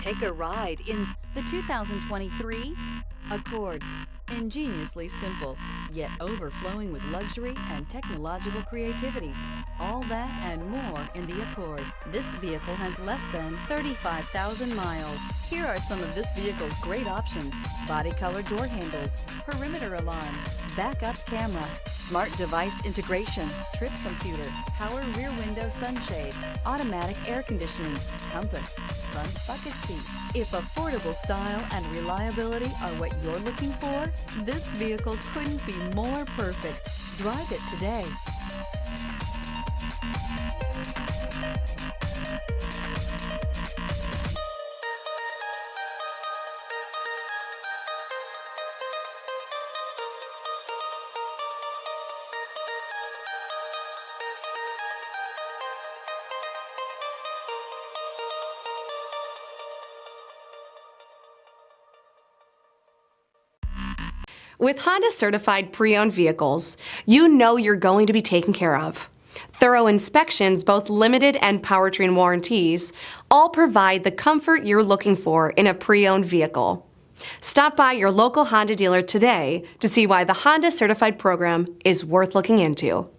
Take a ride in the 2023 Accord. Ingeniously simple, yet overflowing with luxury and technological creativity. All that and more in the Accord. This vehicle has less than 35,000 miles. Here are some of this vehicle's great options: body color door handles, perimeter alarm, backup camera, smart device integration, trip computer, power rear window sunshade, automatic air conditioning, compass, front bucket seats. If affordable style and reliability are what you're looking for, this vehicle couldn't be more perfect. Drive it today. With Honda certified pre-owned vehicles, you know you're going to be taken care of. Thorough inspections, both limited and powertrain warranties, all provide the comfort you're looking for in a pre-owned vehicle. Stop by your local Honda dealer today to see why the Honda certified program is worth looking into.